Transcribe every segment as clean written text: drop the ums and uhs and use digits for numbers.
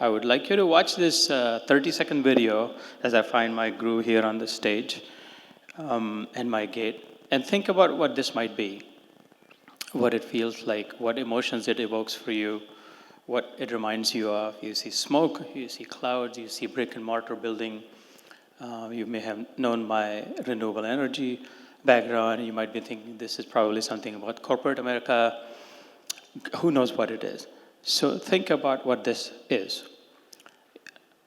I would like you to watch this 30-second video as I find my groove here on the stage and my gate, and think about what this might be, what it feels like, what emotions it evokes for you, what it reminds you of. You see smoke, you see clouds, you see brick and mortar building. You may have known my renewable energy background. You might be thinking this is probably something about corporate America. Who knows what it is? So think about what this is.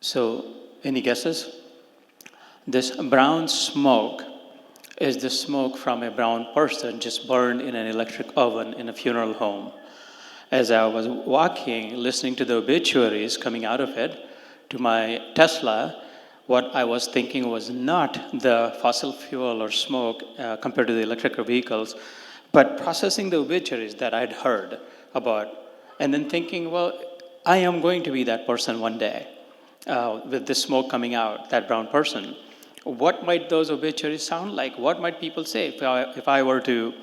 So any guesses? This brown smoke is the smoke from a brown person just burned in an electric oven in a funeral home. As I was walking, listening to the obituaries coming out of it, to my Tesla, what I was thinking was not the fossil fuel or smoke compared to the electric vehicles, but processing the obituaries that I'd heard about, and then thinking, well, I am going to be that person one day with this smoke coming out, that brown person. What might those obituaries sound like? What might people say if I were to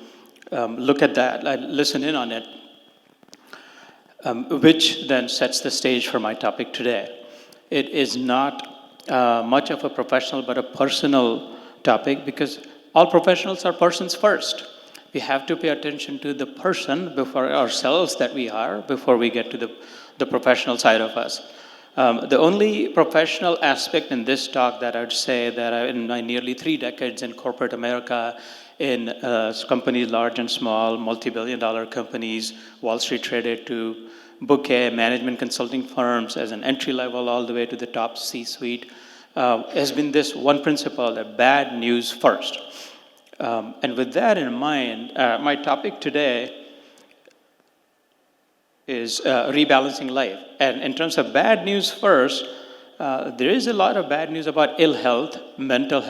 look at that, listen in on it, which then sets the stage for my topic today. It is not much of a professional, but a personal topic, because all professionals are persons first. We have to pay attention to the person before ourselves that we are, before we get to the professional side of us. The only professional aspect in this talk that I'd say that in my nearly 3 decades in corporate America, in companies large and small, multi-billion-dollar companies, Wall Street traded to bouquet management consulting firms as an entry level all the way to the top C-suite, has been this one principle, that bad news first. And with that in mind, my topic today is rebalancing life. And in terms of bad news first, there is a lot of bad news about ill health, mental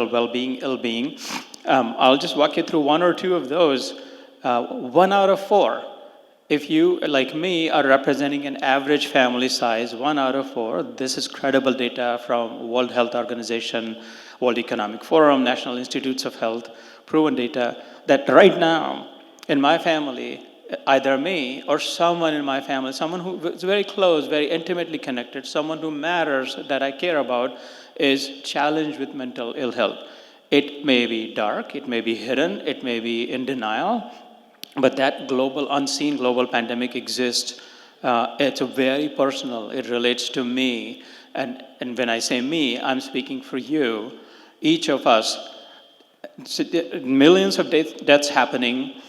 well-being, ill-being. I'll just walk you through 1 or 2 of those. 1 out of 4. If you, like me, are representing an average family size, 1 out of 4, this is credible data from World Health Organization, World Economic Forum, National Institutes of Health, proven data that right now in my family, either me or someone in my family, someone who is very close, very intimately connected, someone who matters, that I care about, is challenged with mental ill health. It may be dark, it may be hidden, it may be in denial, but that unseen global pandemic exists. It's very personal. It relates to me. And when I say me, I'm speaking for you. Each of us, millions of deaths happening,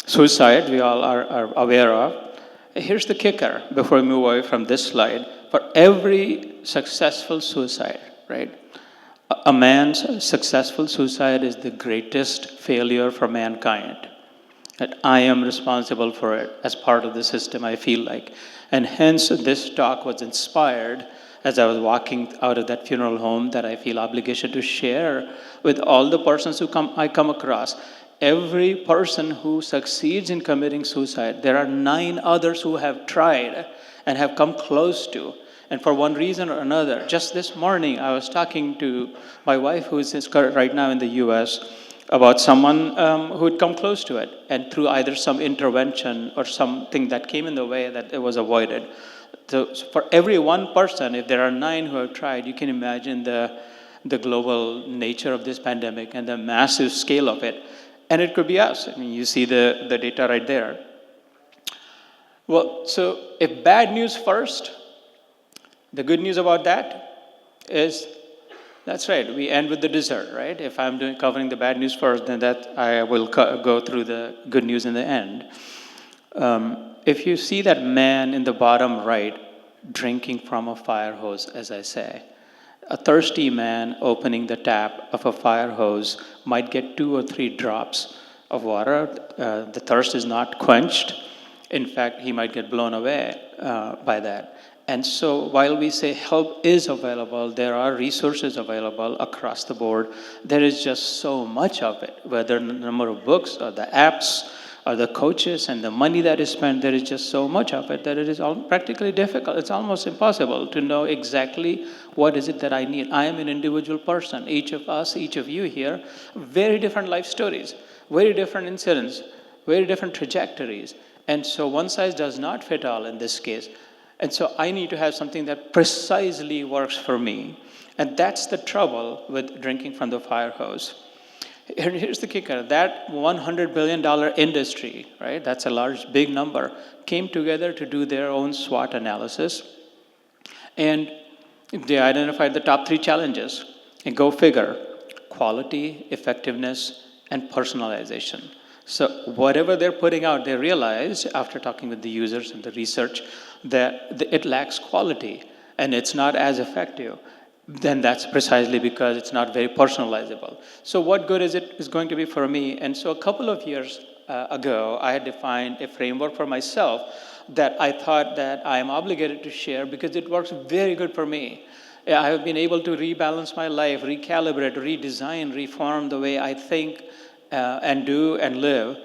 suicide, we all are aware of. Here's the kicker, before we move away from this slide. For every successful suicide, right? A man's successful suicide is the greatest failure for mankind. That I am responsible for it as part of the system, I feel like. And hence, this talk was inspired as I was walking out of that funeral home, that I feel obligation to share with all the persons I come across. Every person who succeeds in committing suicide, there are 9 others who have tried and have come close to. And for one reason or another, just this morning, I was talking to my wife, who is right now in the US, about someone who had come close to it, and through either some intervention or something that came in the way, that it was avoided. So for every one person, if there are 9 who have tried, you can imagine the global nature of this pandemic and the massive scale of it. And it could be us. I mean, you see the data right there. Well, so if bad news first, the good news about that is, that's right, we end with the dessert, right? If I'm covering the bad news first, then that I will go through the good news in the end. If you see that man in the bottom right drinking from a fire hose, as I say, a thirsty man opening the tap of a fire hose might get 2 or 3 drops of water. The thirst is not quenched. In fact, he might get blown away by that. And so while we say help is available, there are resources available across the board. There is just so much of it, whether the number of books or the apps or the coaches and the money that is spent, there is just so much of it that it is practically difficult. It's almost impossible to know exactly what is it that I need. I am an individual person. Each of us, each of you here, very different life stories, very different incidents, very different trajectories. And so one size does not fit all in this case. And so I need to have something that precisely works for me. And that's the trouble with drinking from the fire hose. Here's the kicker. That $100 billion industry, right, that's a large, big number, came together to do their own SWOT analysis. And they identified the top 3 challenges. And go figure, quality, effectiveness, and personalization. So whatever they're putting out, they realize, after talking with the users and the research, that it lacks quality and it's not as effective. Then that's precisely because it's not very personalizable. So what good is going to be for me? And so a couple of years ago, I had defined a framework for myself that I thought that I am obligated to share because it works very good for me. I have been able to rebalance my life, recalibrate, redesign, reform the way I think and do and live.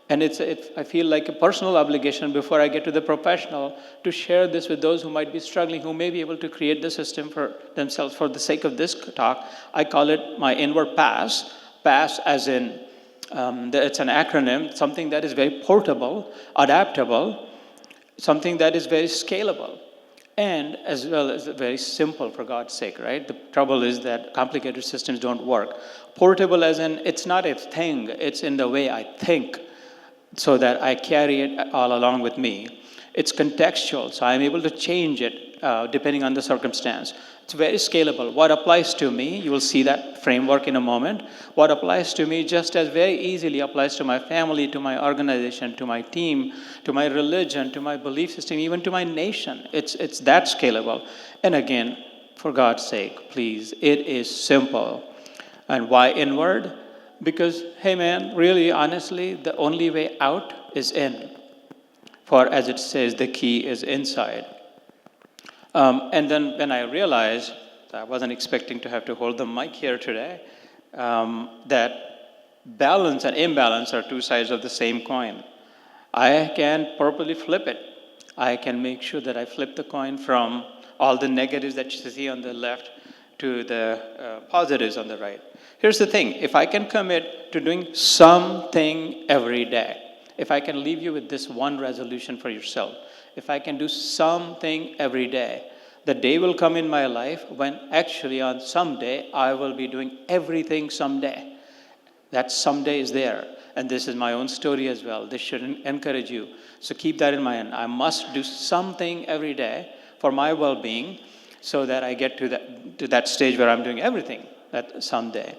And I feel like a personal obligation before I get to the professional to share this with those who might be struggling, who may be able to create the system for themselves. For the sake of this talk, I call it my inward pass. Pass as in, it's an acronym, something that is very portable, adaptable, something that is very scalable, and as well as very simple, for God's sake, right? The trouble is that complicated systems don't work. Portable as in, it's not a thing, it's in the way I think, so that I carry it all along with me. It's contextual, so I'm able to change it depending on the circumstance. It's very scalable. What applies to me, you will see that framework in a moment. What applies to me just as very easily applies to my family, to my organization, to my team, to my religion, to my belief system, even to my nation. It's that scalable. And again, for God's sake, please, it is simple. And why inward? Because, hey man, really, honestly, the only way out is in. For as it says, the key is inside. And then when I realized, I wasn't expecting to have to hold the mic here today, that balance and imbalance are 2 sides of the same coin. I can purposely flip it. I can make sure that I flip the coin from all the negatives that you see on the left to the positives on the right. Here's the thing. If I can commit to doing something every day, if I can leave you with this one resolution for yourself, if I can do something every day, the day will come in my life when actually on someday I will be doing everything someday. That someday is there. And this is my own story as well. This should encourage you. So keep that in mind. I must do something every day for my well-being so that I get to that stage where I'm doing everything that someday.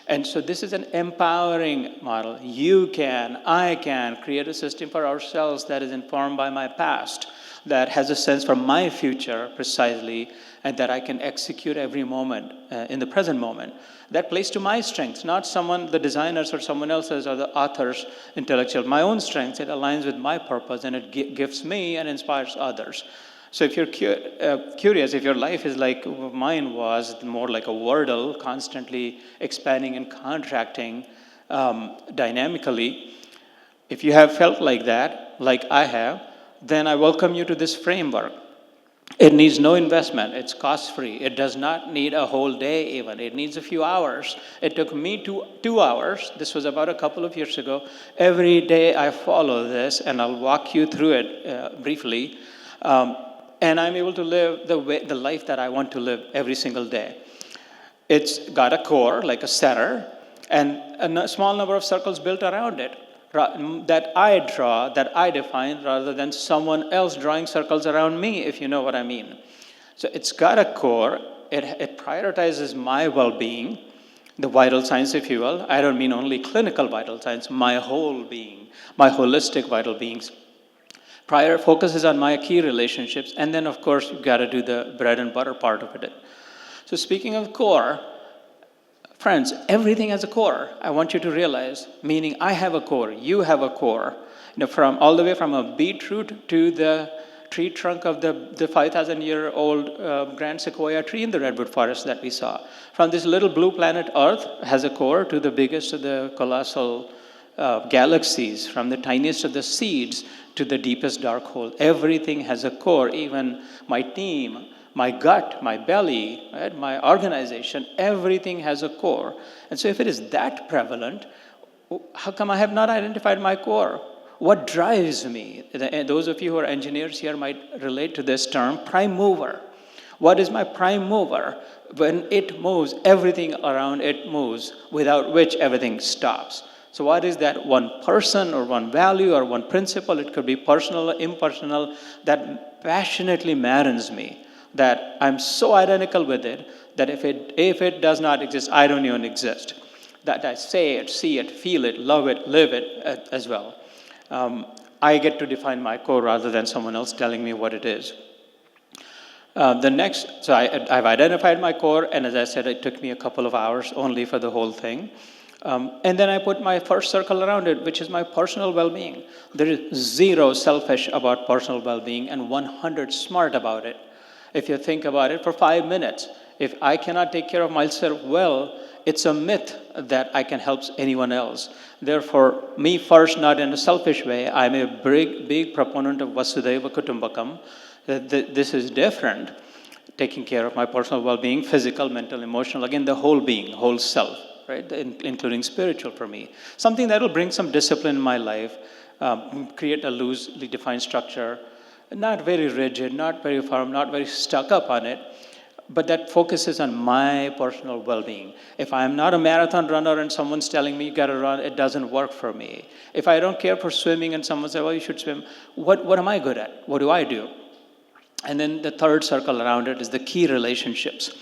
And so this is an empowering model. You can, I can create a system for ourselves that is informed by my past, that has a sense for my future precisely, and that I can execute every moment in the present moment. That plays to my strengths, not the designers or someone else's or the author's intellectual. My own strengths, it aligns with my purpose and it gifts me and inspires others. So if you're curious, if your life is like mine was, more like a Wordle, constantly expanding and contracting dynamically, if you have felt like that, like I have, then I welcome you to this framework. It needs no investment. It's cost-free. It does not need a whole day even. It needs a few hours. It took me 2 hours. This was about a couple of years ago. Every day I follow this, and I'll walk you through it briefly. And I'm able to live the life that I want to live every single day. It's got a core, like a center, and a small number of circles built around it that I draw, that I define, rather than someone else drawing circles around me, if you know what I mean. So it's got a core. It prioritizes my well-being, the vital signs, if you will. I don't mean only clinical vital signs, my whole being, my holistic vital beings. Prior focuses on my key relationships, and then, of course, you've got to do the bread and butter part of it. So speaking of core, friends, everything has a core. I want you to realize, meaning I have a core, you have a core. From all the way from a beetroot to the tree trunk of the 5,000-year-old grand sequoia tree in the redwood forest that we saw. From this little blue planet Earth has a core to the biggest of the colossal galaxies, from the tiniest of the seeds to the deepest dark hole. Everything has a core, even my team, my gut, my belly, right, my organization, everything has a core. And so if it is that prevalent, how come I have not identified my core? What drives me? Those of you who are engineers here might relate to this term, prime mover. What is my prime mover? When it moves, everything around it moves, without which everything stops. So what is that one person or one value or one principle? It could be personal or impersonal, that passionately maddens me, that I'm so identical with it, that if it does not exist, I don't even exist. That I say it, see it, feel it, love it, live it as well. I get to define my core rather than someone else telling me what it is. I've identified my core, and as I said, it took me a couple of hours only for the whole thing. And then I put my first circle around it, which is my personal well-being. There is 0 selfish about personal well-being and 100 smart about it. If you think about it for 5 minutes, if I cannot take care of myself well, it's a myth that I can help anyone else. Therefore, me first, not in a selfish way. I'm a big proponent of Vasudhaiva Kutumbakam. This is different. Taking care of my personal well-being, physical, mental, emotional, again, the whole being, whole self, right? Including spiritual for me. Something that will bring some discipline in my life, create a loosely defined structure, not very rigid, not very firm, not very stuck up on it, but that focuses on my personal well-being. If I'm not a marathon runner and someone's telling me you gotta run, it doesn't work for me. If I don't care for swimming and someone says, well, you should swim, what am I good at? What do I do? And then the third circle around it is the key relationships.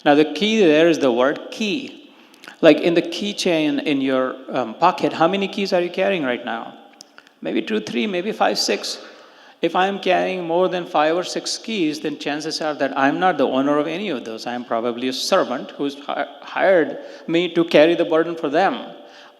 Now the key there is the word key. Like in the keychain in your pocket, how many keys are you carrying right now? Maybe 2, 3, maybe 5, 6. If I'm carrying more than 5 or 6 keys, then chances are that I'm not the owner of any of those. I'm probably a servant who's hired me to carry the burden for them.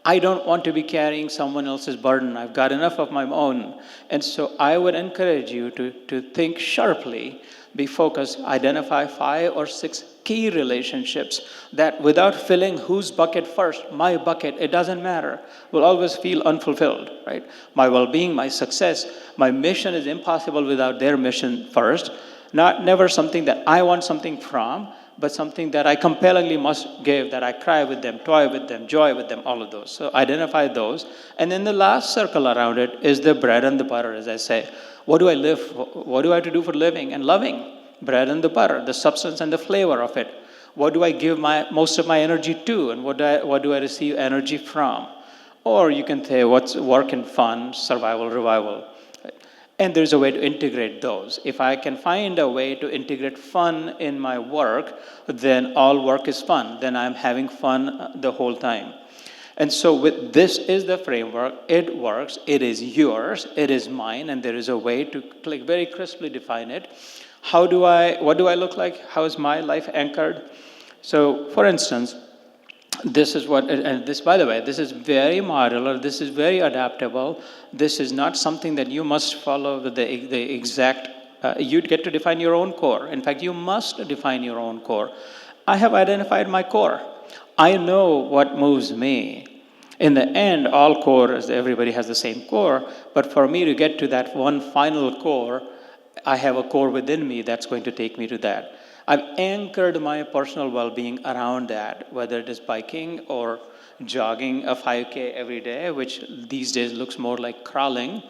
I don't want to be carrying someone else's burden. I've got enough of my own. And so I would encourage you to think sharply, be focused, identify 5 or 6 key relationships that without filling whose bucket first, my bucket, it doesn't matter, will always feel unfulfilled, right? My well-being, my success, my mission is impossible without their mission first. Never something that I want something from, but something that I compellingly must give, that I cry with them, toy with them, joy with them, all of those. So identify those. And then the last circle around it is the bread and the butter, as I say. What do I live for? What do I have to do for living and loving? Bread and the butter, the substance and the flavor of it. What do I give most of my energy to, and what do I receive energy from? Or you can say, what's work and fun, survival, revival. And there's a way to integrate those. If I can find a way to integrate fun in my work, then all work is fun. Then I'm having fun the whole time. And so this is the framework. It works. It is yours. It is mine. And there is a way to very crisply define it. What do I look like? How is my life anchored? So, for instance, this is what, and this, by the way, this is very modular, this is very adaptable. This is not something that you must follow with the exact, you'd get to define your own core. In fact, you must define your own core. I have identified my core. I know what moves me. In the end, all core, everybody has the same core, but for me to get to that one final core, I have a core within me that's going to take me to that. I've anchored my personal well-being around that, whether it is biking or jogging a 5K every day, which these days looks more like crawling,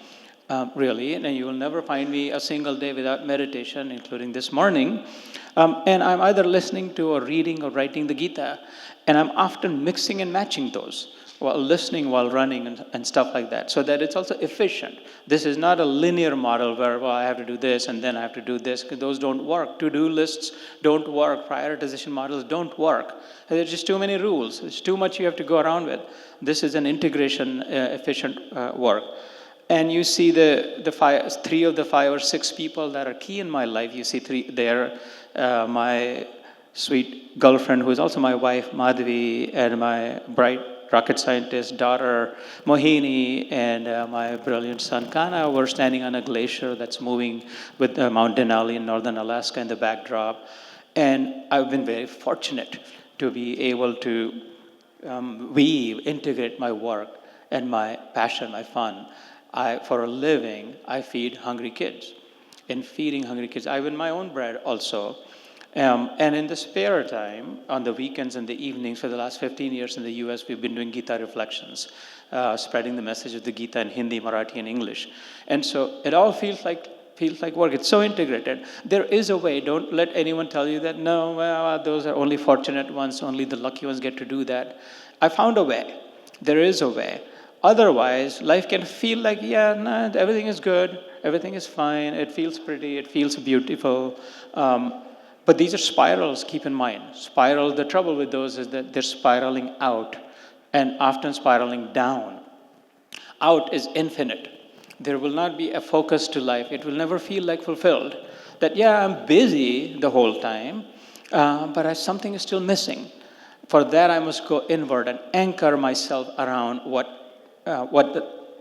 really. And you will never find me a single day without meditation, including this morning. And I'm either listening to or reading or writing the Gita. And I'm often mixing and matching those, while listening, while running, and stuff like that, so that it's also efficient. This is not a linear model where, well, I have to do this and then I have to do this. Those don't work. To-do lists don't work. Prioritization models don't work. There's just too many rules. There's too much you have to go around with. This is an integration, efficient work. And you see the 3 of the 5 or 6 people that are key in my life. You see 3 there. My sweet girlfriend, who is also my wife, Madhvi, and my bright rocket scientist daughter, Mohini, and my brilliant son, Kana, were standing on a glacier that's moving with Mount Denali in northern Alaska in the backdrop. And I've been very fortunate to be able to integrate my work and my passion, my fun. For a living, I feed hungry kids. In feeding hungry kids, I win my own bread also. And in the spare time, on the weekends and the evenings, for the last 15 years in the US, we've been doing Gita reflections, spreading the message of the Gita in Hindi, Marathi, and English. And so it all feels like work. It's so integrated. There is a way. Don't let anyone tell you that, no, well, those are only fortunate ones, only the lucky ones get to do that. I found a way. There is a way. Otherwise, life can feel like, yeah, nah, everything is good, everything is fine, it feels pretty, it feels beautiful. But these are spirals, keep in mind. The trouble with those is that they're spiraling out and often spiraling down. Out is infinite. There will not be a focus to life. It will never feel like fulfilled. That, yeah, I'm busy the whole time, but something is still missing. For that, I must go inward and anchor myself around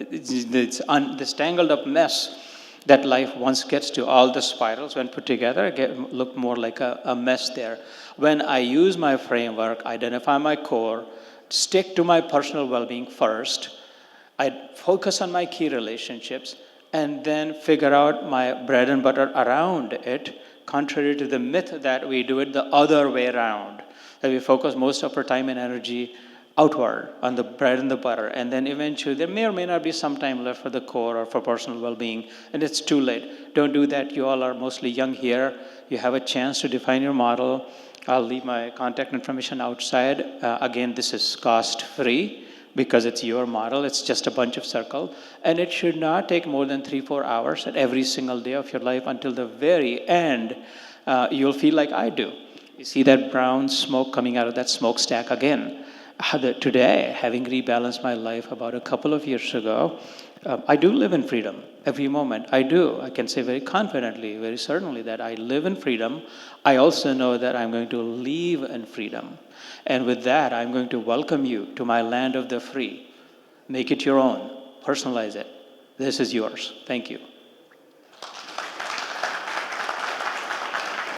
this tangled up mess that life once gets to. All the spirals, when put together, look more like a mess there. When I use my framework, identify my core, stick to my personal well-being first, I focus on my key relationships, and then figure out my bread and butter around it, contrary to the myth that we do it the other way around, that we focus most of our time and energy outward on the bread and the butter, and then eventually there may or may not be some time left for the core or for personal well-being, and it's too late. Don't do that. You all are mostly young here. You have a chance to define your model. I'll leave my contact information outside. Again, this is cost-free because it's your model. It's just a bunch of circle, and it should not take more than 3-4 hours at every single day of your life until the very end. You'll feel like I do. You see that brown smoke coming out of that smokestack again. Today, having rebalanced my life about a couple of years ago, I do live in freedom every moment. I do. I can say very confidently, very certainly that I live in freedom. I also know that I'm going to live in freedom. And with that, I'm going to welcome you to my land of the free. Make it your own. Personalize it. This is yours. Thank you.